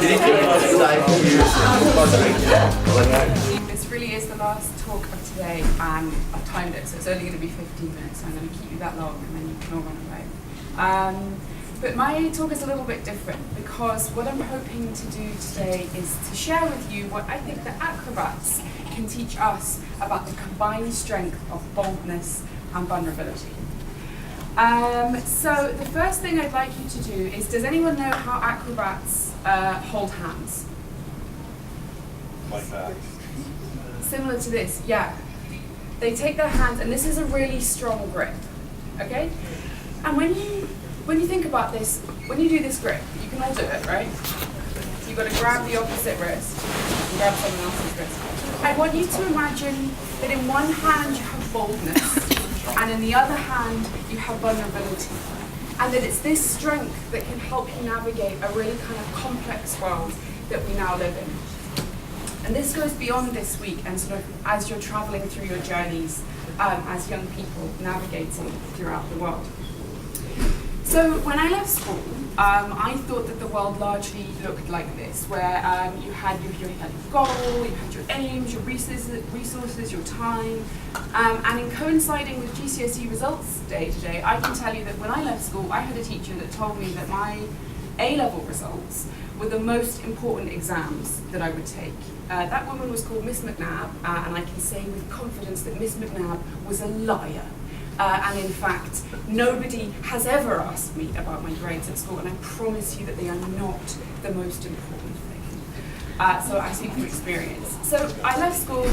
This really is the last talk of today, and I've timed it, so it's only going to be 15 minutes, so I'm going to keep you that long, and then you can all run away. But my talk is a little bit different, because what I'm hoping to do today is to share with you what I think the acrobats can teach us about the combined strength of boldness and vulnerability. So the first thing I'd like you to do is, does anyone know how acrobats hold hands? Like that. Similar to this, yeah. They take their hands, and this is a really strong grip, okay? And when you think about this, when you do this grip, you can all do it, right? So you've got to grab the opposite wrist and grab someone else's wrist. I want you to imagine that in one hand you have boldness, and in the other hand you have vulnerability. And that it's this strength that can help you navigate a really kind of complex world that we now live in. And this goes beyond this week and sort of as you're traveling through your journeys as young people navigating throughout the world. So when I left school, I thought that the world largely looked like this, where you had your goal, you had your aims, your resources, your time, and in coinciding with GCSE results day today, I can tell you that when I left school, I had a teacher that told me that my A-level results were the most important exams that I would take. That woman was called Miss McNabb, and I can say with confidence that Miss McNabb was a liar. And in fact, nobody has ever asked me about my grades at school, and I promise you that they are not the most important thing. So I speak from experience. So I left school,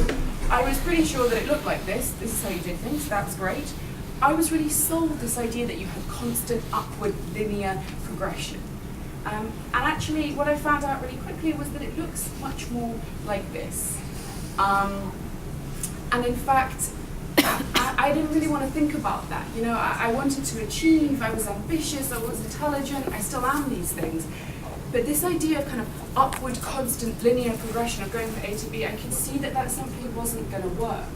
I was pretty sure that it looked like this. This is how you did things, that's great. I was really sold this idea that you had constant upward linear progression. And actually, what I found out really quickly was that it looks much more like this. And in fact, I didn't really want to think about that. You know, I wanted to achieve, I was ambitious, I was intelligent, I still am these things. But this idea of kind of upward, constant, linear progression of going from A to B, I could see that simply wasn't going to work.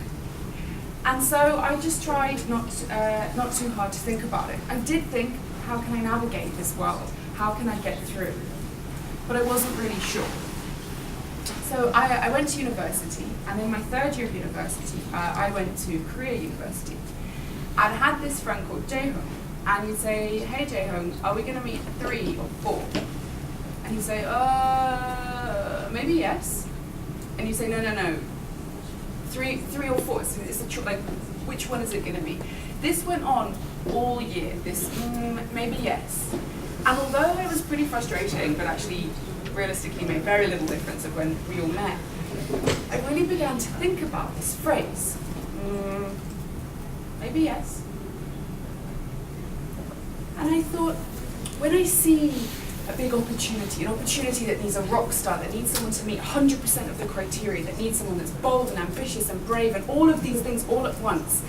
And so I just tried not too hard to think about it. I did think, how can I navigate this world? How can I get through? But I wasn't really sure. So I went to university, and in my third year of university, I went to Korea University. And I had this friend called Jae-Hong, and he'd say, hey Jae-Hong, are we going to meet 3 or 4? And he'd say, maybe yes. And you'd say, no, 3 or 4, it's like, which one is it going to be? This went on all year, this maybe yes. And although it was pretty frustrating, but actually realistically made very little difference of when we all met, I really began to think about this phrase, maybe yes. And I thought, when I see a big opportunity, an opportunity that needs a rock star, that needs someone to meet 100% of the criteria, that needs someone that's bold and ambitious and brave and all of these things all at once,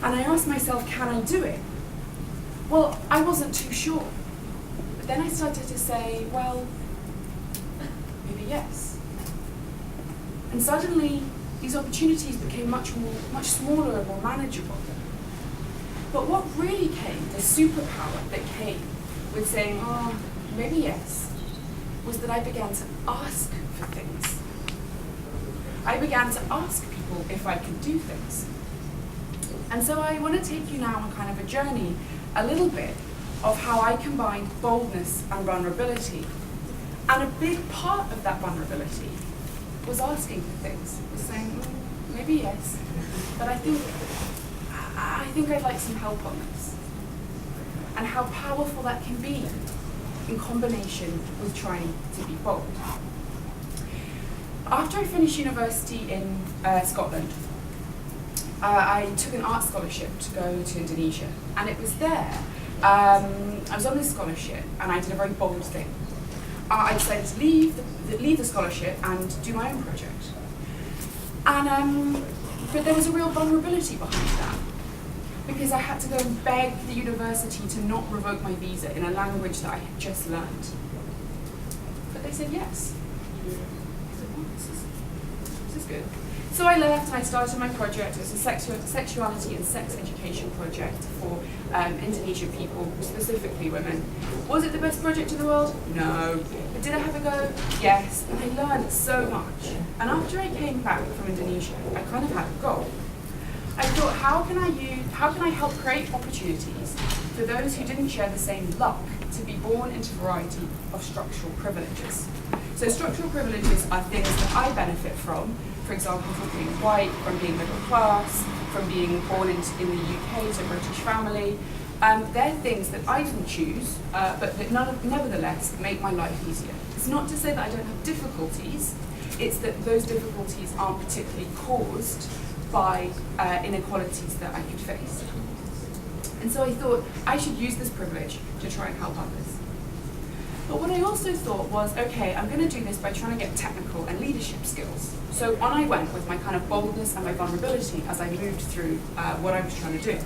and I asked myself, can I do it? Well, I wasn't too sure. But then I started to say, well, maybe yes. And suddenly, these opportunities became much smaller and more manageable. But what really came, the superpower that came with saying, maybe yes, was that I began to ask for things. I began to ask people if I could do things. And so I want to take you now on kind of a journey, a little bit, of how I combined boldness and vulnerability. And a big part of that vulnerability was asking for things, was saying, maybe yes, but I think I'd like some help on this. And how powerful that can be in combination with trying to be bold. After I finished university in Scotland, I took an art scholarship to go to Indonesia, and it was there. I was on this scholarship, and I did a very bold thing. I decided to leave the scholarship and do my own project. And but there was a real vulnerability behind that, because I had to go and beg the university to not revoke my visa in a language that I had just learned. But they said yes. I said, well, this is this is good. So I left and I started my project. It was a sexuality and sex education project for Indonesian people, specifically women. Was it the best project in the world? No. But did I have a go? Yes. And I learned so much. And after I came back from Indonesia, I kind of had a goal. I thought, how can I help create opportunities for those who didn't share the same luck to be born into a variety of structural privileges? So structural privileges are things that I benefit from, for example, from being white, from being middle class, from being born in the UK to a British family. They're things that I didn't choose, but that nevertheless make my life easier. It's not to say that I don't have difficulties, it's that those difficulties aren't particularly caused by inequalities that I could face. And so I thought I should use this privilege to try and help others. But what I also thought was, okay, I'm going to do this by trying to get technical and leadership skills. So on I went with my kind of boldness and my vulnerability as I moved through what I was trying to do.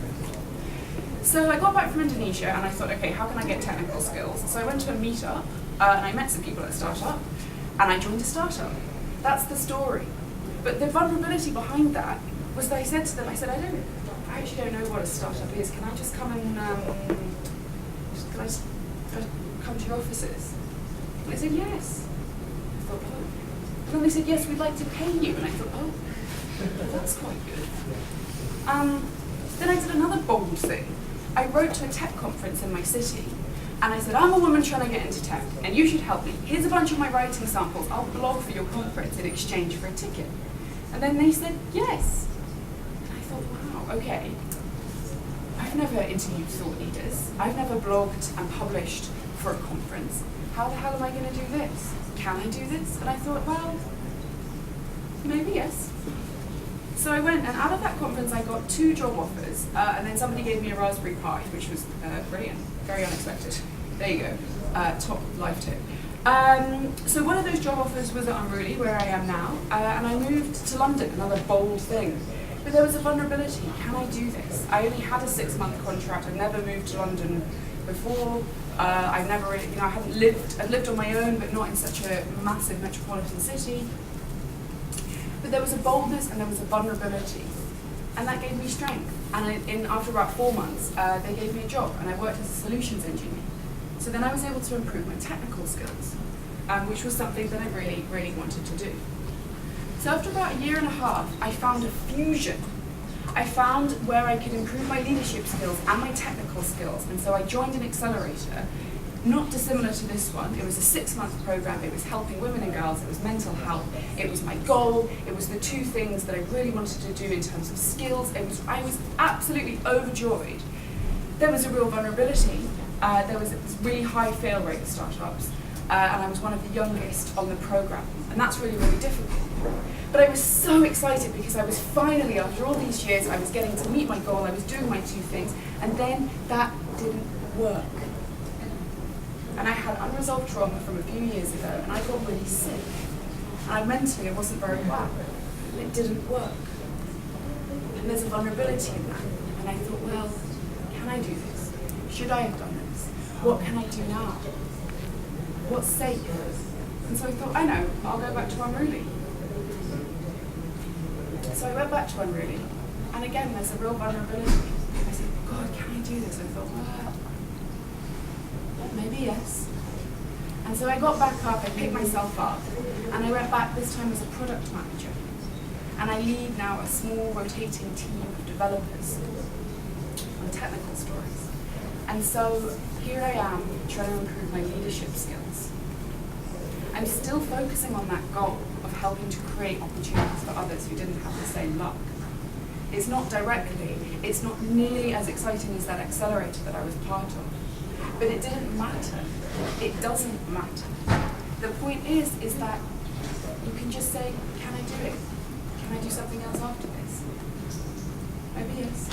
So I got back from Indonesia and I thought, okay, how can I get technical skills? So I went to a meetup and I met some people at a startup and I joined a startup. That's the story. But the vulnerability behind that was that I said to them, I actually don't know what a startup is. Can I just come and, come to your offices? And they said, yes. I thought, oh. And then they said, yes, we'd like to pay you. And I thought, oh, well, that's quite good. Then I did another bold thing. I wrote to a tech conference in my city, and I said, I'm a woman trying to get into tech, and you should help me. Here's a bunch of my writing samples. I'll blog for your conference in exchange for a ticket. And then they said, yes. And I thought, wow, okay. I've never interviewed thought leaders. I've never blogged and published for a conference. How the hell am I going to do this? Can I do this? And I thought, well, maybe yes. So I went, and out of that conference I got 2 job offers, and then somebody gave me a Raspberry Pi, which was brilliant, very unexpected. There you go, top life tip. So one of those job offers was at Unruly, where I am now, and I moved to London, another bold thing. But there was a vulnerability. Can I do this? I only had a 6-month contract. I'd never moved to London before. I'd never really, I'd lived on my own, but not in such a massive metropolitan city. But there was a boldness and there was a vulnerability. And that gave me strength. And after about 4 months, they gave me a job, and I worked as a solutions engineer. So then I was able to improve my technical skills, which was something that I really, really wanted to do. So after about 1.5 years, I found a fusion. I found where I could improve my leadership skills and my technical skills. And so I joined an accelerator, not dissimilar to this one. It was a 6-month program. It was helping women and girls. It was mental health. It was my goal. It was the 2 things that I really wanted to do in terms of skills. I was absolutely overjoyed. There was a real vulnerability. There was a really high fail rate of startups. And I was one of the youngest on the program. And that's really, really difficult. But I was so excited because I was finally, after all these years, I was getting to meet my goal. I was doing my 2 things. And then that didn't work. And I had unresolved trauma from a few years ago, and I got really sick. And mentally, I wasn't very well. And it didn't work. And there's a vulnerability in that. And I thought, well, can I do this? Should I have done this? What can I do now? What's safe? And so I thought, I know, I'll go back to Unruly. So I went back to Unruly. And again, there's a real vulnerability. I said, God, can I do this? I thought, well, maybe yes. And so I got back up, I picked myself up, and I went back this time as a product manager. And I lead now a small rotating team of developers on technical stories. And so here I am trying to improve my leadership skills. I'm still focusing on that goal of helping to create opportunities for others who didn't have the same luck. It's not directly, it's not nearly as exciting as that accelerator that I was part of. But it didn't matter. It doesn't matter. The point is that you can just say, can I do it? Can I do something else after this? Maybe yes.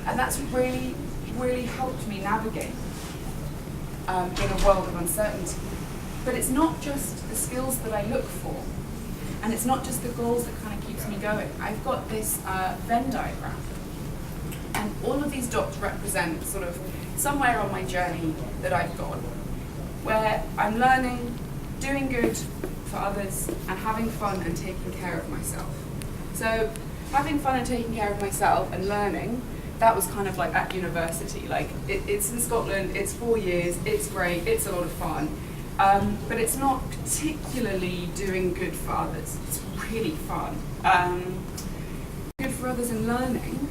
And that's really, really helped me navigate in a world of uncertainty. But it's not just the skills that I look for, and it's not just the goals that kind of keeps me going. I've got this Venn diagram, and all of these dots represent sort of somewhere on my journey that I've gone, where I'm learning, doing good for others, and having fun and taking care of myself. So having fun and taking care of myself and learning, that was kind of like at university. Like it's in Scotland, it's 4 years, it's great, it's a lot of fun. But it's not particularly doing good for others. It's really fun. Good for others and learning,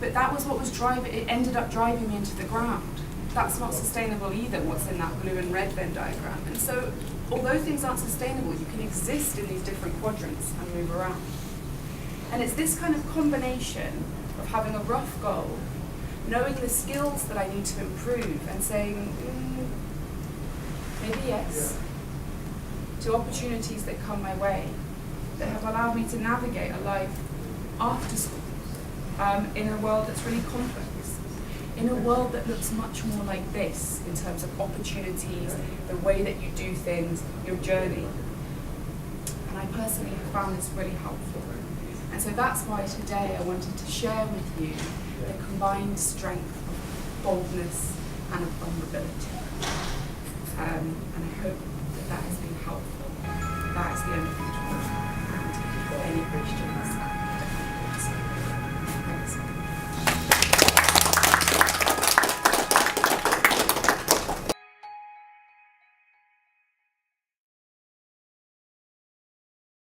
but that was what was driving, it ended up driving me into the ground. That's not sustainable either, what's in that blue and red Venn diagram. And so, although things aren't sustainable, you can exist in these different quadrants and move around. And it's this kind of combination of having a rough goal, knowing the skills that I need to improve, and saying, maybe yes, to opportunities that come my way, that have allowed me to navigate a life after school, in a world that's really complex, in a world that looks much more like this in terms of opportunities, the way that you do things, your journey. And I personally have found this really helpful. And so that's why today I wanted to share with you the combined strength of boldness and of vulnerability. And I hope